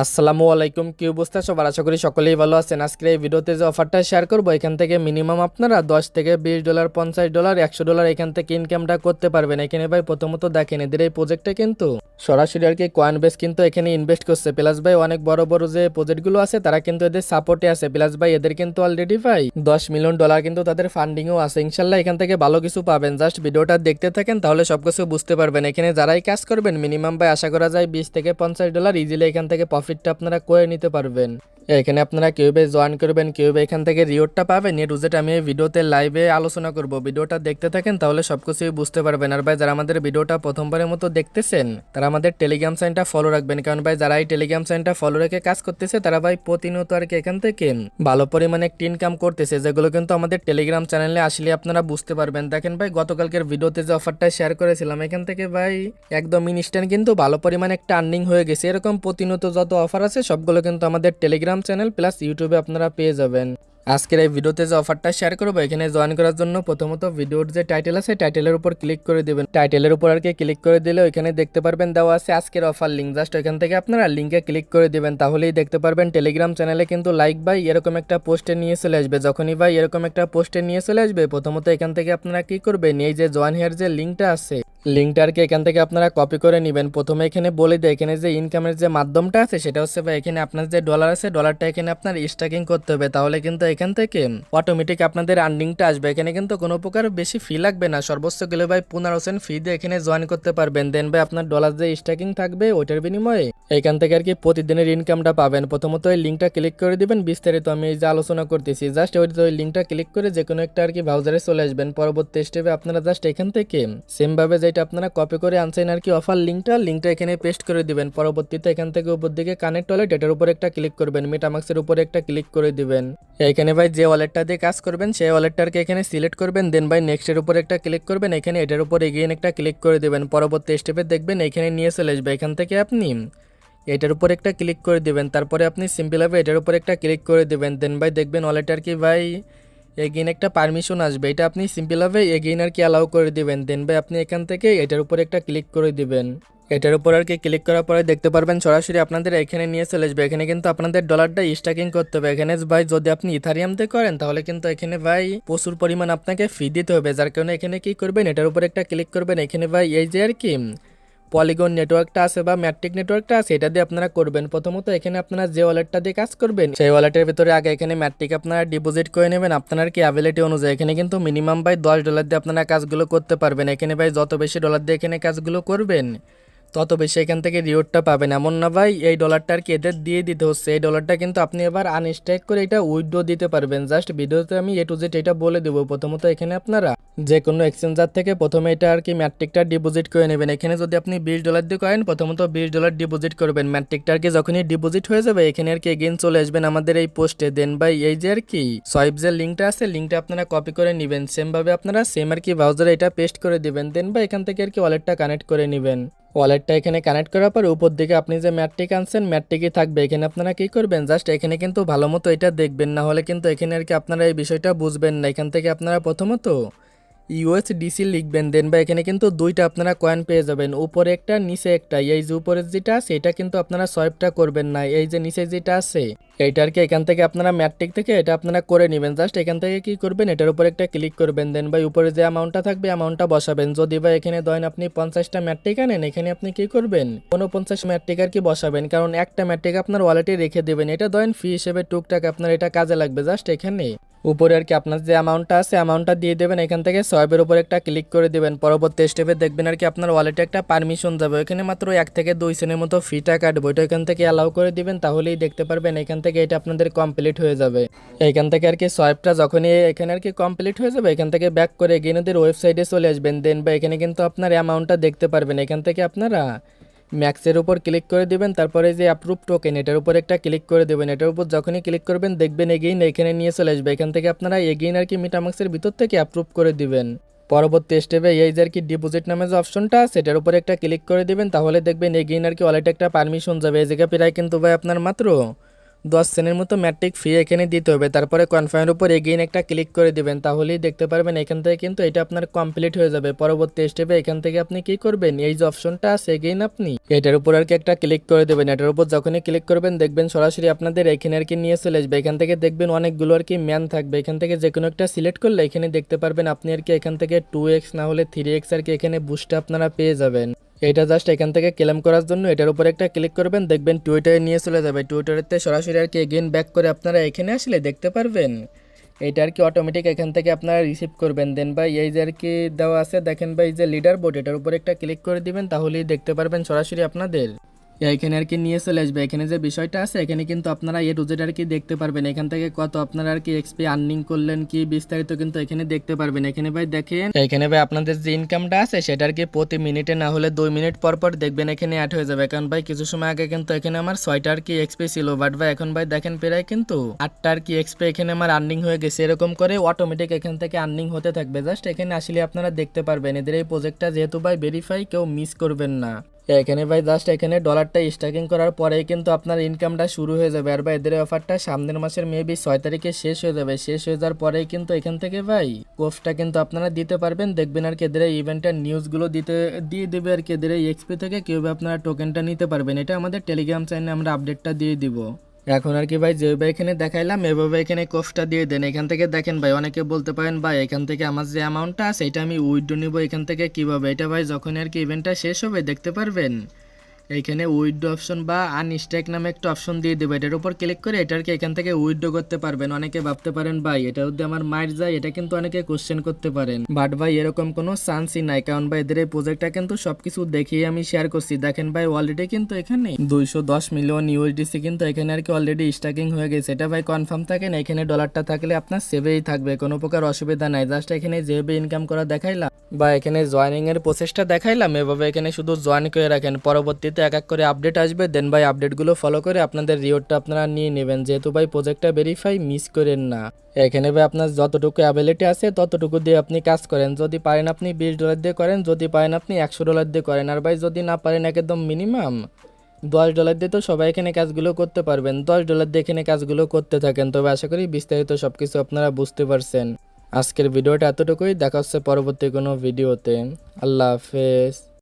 আসসালামু আলাইকুম, কি অবস্থা সবার? আশা করি সকলেই ভালো আছেন। আজকের এই ভিডিওতে যে অফারটা শেয়ার করবো, এখান থেকে মিনিমাম আপনারা $10 থেকে $20, $50, $100 এখান থেকে ইনকামটা করতে পারবেন। এখানে ভাই প্রথমত দেখেন এদের এই প্রজেক্টটা কিন্তু সরাসরি আর কি কয়েনবেস কিন্তু এখানে ইনভেস্ট করছে। প্লাস ভাই অনেক বড় বড় যে প্রজেক্টগুলো আছে তারা কিন্তু এদের সাপোর্টে আছে। প্লাস ভাই এদের কিন্তু অলরেডি ভাই $10 মিলিয়ন কিন্তু তাদের ফান্ডিংও আছে। ইনশাল্লাহ এখান থেকে ভালো কিছু পাবেন। জাস্ট ভিডিওটা দেখতে থাকেন তাহলে সবকিছু বুঝতে পারবেন। এখানে যারাই কাজ করবেন মিনিমাম ভাই আশা করা যায় $20 থেকে $50 ইজিলি এখান থেকে প্রফিটটা আপনারা করে নিতে পারবেন। এখানে আপনারা কিভাবে জয়েন করবেন, কিভাবে এখান থেকে রিওয়ার্ডটা পাবেন, এ টু জেড আমি এই ভিডিওতে লাইভে আলোচনা করব। ভিডিওটা দেখতে থাকেন তাহলে সবকিছুই বুঝতে পারবেন। আর ভাই যারা আমাদের ভিডিওটা প্রথমবারের মতো দেখতেছেন তারা আমাদের টেলিগ্রাম চ্যানেলটা ফলো রাখবেন, কারণ ভাই যারা এই টেলিগ্রাম চ্যানেলটা ফলো রেখে কাজ করতেছে তারা ভাই প্রতিনিয়ত আর কি এখান থেকে ভালো পরিমাণে একটি ইনকাম করতেছে, যেগুলো কিন্তু আমাদের টেলিগ্রাম চ্যানেলে আসলে আপনারা বুঝতে পারবেন। দেখেন ভাই গতকালকের ভিডিওতে যে অফারটা শেয়ার করেছিলাম এখান থেকে ভাই একদম ইনস্ট্যান্ট কিন্তু ভালো পরিমাণে একটা আর্নিং হয়ে গেছে। এরকম প্রতিনিয়ত যত অফার আছে সবগুলো কিন্তু আমাদের টেলিগ্রাম চ্যানেল প্লাস ইউটিউবে আপনারা পেয়ে যাবেন। আজকের এই ভিডিওতে যে অফারটা শেয়ার করবো এখানে জয়েন করার জন্য প্রথমত ভিডিওর যে টাইটেল আছে টাইটেলের উপর ক্লিক করে দিবেন। টাইটেলের উপর আর কি ক্লিক করে দিলে ওইখানে দেখতে পারবেন দেওয়া আছে আজকের অফার লিঙ্ক। জাস্ট ওইখান থেকে আপনারা লিঙ্কে ক্লিক করে দিবেন, তাহলেই দেখতে পারবেন টেলিগ্রাম চ্যানেলে কিন্তু লাইক ভাই এরকম একটা পোস্টে নিয়ে চলে আসবে। যখনই ভাই এরকম একটা পোস্টে নিয়ে চলে আসবে প্রথমত এখান থেকে আপনারা কি করবেন, এই যে জয়েন হেয়ার যে লিঙ্কটা আছে লিঙ্কটা আর কি এখান থেকে আপনারা কপি করে নেবেন। প্রথমে এখানে বলে দেয় এখানে যে ইনকামের যে মাধ্যমটা আছে সেটা হচ্ছে ভাই এখানে আপনার যে ডলার আছে ডলারটা এখানে আপনার স্ট্যাকিং করতে হবে, তাহলে কিন্তু এখান থেকে অটোমেটিক আপনাদের আর্নিংটা আসবে। এখানে কিন্তু কোনো প্রকার বেশি ফি লাগবে না, সর্বোচ্চ গেলে ভাই 15% ফি দিয়ে এখানে জয়েন করতে পারবেন। দেন ভাই আপনার ডলার যে স্ট্যাকিং থাকবে ওইটার বিনিময়ে এখান থেকে আর কি প্রতিদিনের ইনকামটা পাবেন। প্রথমত এই লিঙ্কটা ক্লিক করে দিবেন, বিস্তারিত আমি এই যে আলোচনা করতেছি জাস্ট ওই লিঙ্কটা ক্লিক করে যে কোনো একটা আর কি ব্রাউজারে চলে আসবেন। পরবর্তী স্টেপে আপনারা জাস্ট এখান থেকে সেম ভাবে যেটা আপনারা কপি করে আনছেন আর কি অফার লিঙ্কটা এখানে পেস্ট করে দিবেন। পরবর্তীতে এখান থেকে উপর দিকে কানেক্ট ওয়ালেট এটার উপর একটা ক্লিক করবেন, মেটামাক্সের উপর একটা ক্লিক করে দিবেন। এখানে ভাই যে ওয়ালেটটা দিয়ে কাজ করবেন সেই ওয়ালেটটাকে এখানে সিলেক্ট করবেন, দেন ভাই নেক্সটের উপর একটা ক্লিক করবেন, এখানে এটার উপর এগেইন একটা ক্লিক করে দিবেন। পরবর্তী স্টেপে দেখবেন এখানে নিয়ে চলে আসবে। এখান থেকে আপনি এটার উপর একটা ক্লিক করে দিবেন, তারপরে আপনি সিম্পলভাবে এটার উপর একটা ক্লিক করে দিবেন। দেন ভাই দেখবেন ওয়ালেট আর কি ভাই এগেইন একটা পারমিশন আসবে, এটা আপনি সিম্পলভাবে এগেইন আর কি অ্যালাউ করে দিবেন। দেন ভাই আপনি এখান থেকে এটার উপর একটা ক্লিক করে দিবেন। এটার উপর আর কি ক্লিক করার পরে দেখতে পারবেন সরাসরি আপনাদের এখানে নিয়ে চলে আসবে। এখানে কিন্তু আপনাদের ডলারটা স্ট্যাকিং করতে হবে। এখানে ভাই যদি আপনি ইথারিয়াম দিয়ে করেন তাহলে কিন্তু এখানে ভাই প্রচুর পরিমাণ আপনাকে ফি দিতে হবে, যার কারণে এখানে কি করবেন এটার উপর একটা ক্লিক করবেন। এখানে ভাই এই যে আর কি পলিগন নেটওয়ার্কটা আছে বা ম্যাট্রিক নেটওয়ার্কটা আছে এটা দিয়ে আপনারা করবেন। প্রথমত এখানে আপনারা যে ওয়ালেটটা দিয়ে কাজ করবেন সেই ওয়ালেটের ভিতরে আগে এখানে ম্যাট্রিক আপনারা ডিপোজিট করে নেবেন আপনার কি অ্যাবিলিটি অনুযায়ী। এখানে কিন্তু মিনিমাম ভাই $10 দিয়ে আপনারা কাজগুলো করতে পারবেন। এখানে ভাই যত বেশি ডলার দিয়ে এখানে কাজগুলো করবেন তত বেশি এখান থেকে রিওয়ার্ডটা পাবেন। এমন না ভাই এই ডলারটা আর কি এদের দিয়ে দিতে হচ্ছে, এই ডলারটা কিন্তু আপনি এবার আনস্ট্যাক করে এটা উইথড্র দিতে পারবেন। জাস্ট ভিডিওতে আমি এ টু জেড এটা বলে দেবো। প্রথমত এখানে আপনারা যে কোনো এক্সচেঞ্জার থেকে প্রথমে এটা আর কি ম্যাট্রিকটা ডিপোজিট করে নেবেন। এখানে যদি আপনি $20 দিয়ে করেন প্রথমত $20 ডিপোজিট করবেন। ম্যাট্রিকটা আর কি যখনই ডিপোজিট হয়ে যাবে এখানে আর কি এগেইন চলে আসবেন আমাদের এই পোস্টে। দেন ভাই এই যে আর কি সোয়াইপ যে লিঙ্কটা আছে লিঙ্কটা আপনারা কপি করে নেবেন, সেমভাবে আপনারা সেম আর কি ব্রাউজারে এটা পেস্ট করে দিবেন। দেন ভাই এখান থেকে আর কি ওয়ালেটটা কানেক্ট করে নেবেন। ওয়ালেটটা এখানে কানেক্ট করার পর উপর দিকে আপনি যে ম্যাট্রিক আনছেন ম্যাট্রিকই থাকবে। এখানে আপনারা কি করবেন জাস্ট এখানে কিন্তু ভালো মতো এটা দেখবেন, না হলে কিন্তু এখানে আর কি আপনারা এই বিষয়টা বুঝবেন না। এখান থেকে আপনারা প্রথমত ইউএসডিসি লিখবেন। দেন বা এখানে কিন্তু দুইটা আপনারা কয়েন পেয়ে যাবেন, উপরে একটা নিচে একটা। এই যে উপরে যেটা আছে এটা কিন্তু আপনারা সোয়াইপটা করবেন না, এই যে নিচে যেটা আছে এইটা আর কি এখান থেকে আপনারা ম্যাট্রিক থেকে এটা আপনারা করে নেবেন। জাস্ট এখান থেকে কি করবেন এটার উপর একটা ক্লিক করবেন। দেন ভাই উপরে যে অ্যামাউন্টটা থাকবে অ্যামাউন্টটা বসাবেন। যদি ভাই এখানে ধরেন আপনি 50টা ম্যাট্রিক আনেন এখানে আপনি কি করবেন 49 ম্যাট্রিক আর কি বসাবেন, কারণ একটা ম্যাট্রিক আপনার ওয়ালেটে রেখে দেবেন। এটা ধরেন ফি হিসেবে টুকটাক আপনার এটা কাজে লাগবে। জাস্ট এখানে উপরে আর কি আপনার যে অ্যামাউন্টটা আছে অ্যামাউন্টটা দিয়ে দেবেন, এখান থেকে সোয়াইপের উপর একটা ক্লিক করে দিবেন। পরবর্তী স্টেপে দেখবেন আর কি আপনার ওয়ালেটে একটা পারমিশন যাবে, এখানে মাত্র 1 থেকে 2 সেকেন্ডের মতো ফিটা কাটবে, ওইটা এখান থেকে অ্যালাউ করে দিবেন, তাহলেই দেখতে পারবেন এখান থেকে এটা আপনাদের কমপ্লিট হয়ে যাবে। এখান থেকে আর কি সোয়াইপটা যখনই এখানে আর কি কমপ্লিট হয়ে যাবে এখান থেকে ব্যাক করে এগিয়ে ওদের ওয়েবসাইটে চলে আসবেন। দেন বা এখানে কিন্তু আপনার অ্যামাউন্টটা দেখতে পারবেন। এখান থেকে আপনারা ম্যাক্সের উপর ক্লিক করে দিবেন, তারপরে যে অ্যাপ্রুভ টোকেন এটার উপর একটা ক্লিক করে দেবেন। এটার উপর যখনই ক্লিক করবেন দেখবেন এগেইন এখানে নিয়ে চলে আসবে। এখান থেকে আপনারা এগেইন আর কি মেটামাক্সের ভিতর থেকে অ্যাপ্রুভ করে দিবেন। পরবর্তী স্টেপে এই যে আর কি ডিপোজিট নামে যে অপশনটা আছে এটার উপর একটা ক্লিক করে দিবেন, তাহলে দেখবেন এগেইন আর কি ওয়ালেটে একটা পারমিশন যাবে। এই জায়গা প্রায় কিন্তু ভাই আপনার মাত্র 10 সেন্টের মতো ম্যাট্রিক ফি এখানে দিতে হবে। তারপরে কনফার্মের উপর এগেইন একটা ক্লিক করে দিবেন, তাহলেই দেখতে পারবেন এখান থেকে কিন্তু এটা আপনার কমপ্লিট হয়ে যাবে। পরবর্তী স্টেপে এখান থেকে আপনি কি করবেন, এই যে অপশনটা আছে এগেইন আপনি এটার উপর আর কি একটা ক্লিক করে দেবেন। এটার উপর যখনই ক্লিক করবেন দেখবেন সরাসরি আপনাদের এখানে আর কি নিয়ে চলে আসবে। এখান থেকে দেখবেন অনেকগুলো আর কি ম্যান থাকবে, এখান থেকে যে কোনো একটা সিলেক্ট করলে এখানে দেখতে পারবেন আপনি আর কি এখান থেকে 2x না হলে 3x আর কি এখানে বুস্টে আপনারা পেয়ে যাবেন। এটা জাস্ট এখান থেকে ক্লেম করার জন্য এটার উপর একটা ক্লিক করবেন, দেখবেন টুইটারে নিয়ে চলে যাবে। টুইটারেতে সরাসরি আর কি এগেইন ব্যাক করে আপনারা এখানে আসলে দেখতে পারবেন এটা আর কি অটোমেটিক এখান থেকে আপনারা রিসিভ করবেন। দেন ভাই এই যে আর কি দেওয়া আছে দেখেন ভাই যে লিডার বোর্ড, এটার উপর একটা ক্লিক করে দিবেন, তাহলেই দেখতে পারবেন সরাসরি আপনাদের এখানে আর কি নিয়ে চলে আসবে। এখানে যে বিষয়টা আছে এখানে কিন্তু আপনারা এ টু জেড আর কি দেখতে পারবেন, এখান থেকে কত আপনারা আর কি এক্সপি আর্নিং করলেন কি বিস্তারিত কিন্তু এখানে দেখতে পারবেন। এখানে ভাই দেখেন এখানে ভাই আপনাদের যে ইনকামটা আছে সেটা আর কি প্রতি মিনিটে না হলে 2 মিনিট পর পর দেখবেন এখানে অ্যাড হয়ে যাবে। কারণ ভাই কিছু সময় আগে কিন্তু এখানে আমার 6টা আর কি এক্সপি ছিল, বাট ভাই এখন ভাই দেখেন প্রায় কিন্তু 8টা আর কি এক্সপি এখানে আমার আর্নিং হয়ে গেছে। এরকম করে অটোমেটিক এখান থেকে আর্নিং হতে থাকবে। জাস্ট এখানে আসলে আপনারা দেখতে পারবেন এদের এই প্রজেক্টটা যেহেতু ভাই ভেরিফাই, কেউ মিস করবেন না। এখানে ভাই জাস্ট এখানে ডলারটা স্ট্যাকিং করার পরেই কিন্তু আপনার ইনকামটা শুরু হয়ে যাবে। আর ভাই এদের অফারটা সামনের মাসের মেবি 6 তারিখে শেষ হয়ে যাবে। শেষ হয়ে যাওয়ার পরেই কিন্তু এখান থেকে ভাই কোফটা কিন্তু আপনারা দিতে পারবেন। দেখবেন আর কি এদের ইভেন্টের নিউজগুলো দিয়ে দেবে আর কি এদের এক্সপি থেকে কীভাবে আপনারা টোকেনটা নিতে পারবেন। এটা আমাদের টেলিগ্রাম চ্যানেলে আমরা আপডেটটা দিয়ে দিব। এখন আর কি ভাই যেভাবে এখানে দেখাইলাম এভাবে এখানে কোফটা দিয়ে দেন। এখান থেকে দেখেন ভাই অনেকে বলতে পারেন ভাই এখান থেকে আমার যে অ্যামাউন্টটা আছে এটা আমি উইথড্র নিব এখান থেকে কিভাবে। এটা ভাই যখন আর কি ইভেন্টটা শেষ হবে দেখতে পারবেন এইখানে উইথড্র অপশন বা আনস্ট্যাক নামে একটা অপশন দিয়ে দেবে। এটার উপর ক্লিক করে এটাকে এখান থেকে উইথড্র করতে পারবেন। অনেকে ভাবতে পারেন ভাই এটা যদি আমার মার যায়, এটা কিন্তু অনেকে কোশ্চেন করতে পারেন, বাট ভাই এরকম কোনো চান্সই নাই। কারণ ভাই এদের এই প্রজেক্টটা কিন্তু সবকিছু দেখিয়ে আমি শেয়ার করছি। দেখেন ভাই অলরেডি কিন্তু এখানে 210 মিলিয়ন ইউএসডিসি কিন্তু এখানে আর কি অলরেডি স্ট্যাকিং হয়ে গেছে। এটা ভাই কনফার্ম থাকেন, এখানে ডলারটা থাকলে আপনার সেভেই থাকবে, কোনো প্রকার অসুবিধা নাই। জাস্ট এখানে যেভাবে ইনকাম করা দেখাইলাম বা এখানে জয়েনিং এর প্রসেসটা দেখাইলাম এভাবে এখানে শুধু জয়েন করে রাখেন। পরবর্তীতে এক এক করে আপডেট আসবে, দেন ভাই আপডেটগুলো ফলো করে আপনাদের রিওয়ার্ডটা আপনারা নিয়ে নেবেন। যেহেতু ভাই প্রজেক্টটা ভেরিফাই, মিস করেন না। এখানে ভাই আপনার যতটুকু অ্যাবিলিটি আছে ততটুকু দিয়ে আপনি কাজ করেন। যদি পারেন আপনি $20 দিয়ে করেন, যদি পারেন আপনি $100 দিয়ে করেন। আর ভাই যদি না পারেন একদম মিনিমাম $10 দিয়ে তো সবাই এখানে কাজগুলো করতে পারবেন। $10 দিয়ে এখানে কাজগুলো করতে থাকেন। তবে আশা করি বিস্তারিত সবকিছু আপনারা বুঝতে পারছেন। আজকের ভিডিওটা এতটুকুই, দেখা হচ্ছে পরবর্তী কোনো ভিডিওতে। আল্লাহ হাফেজ।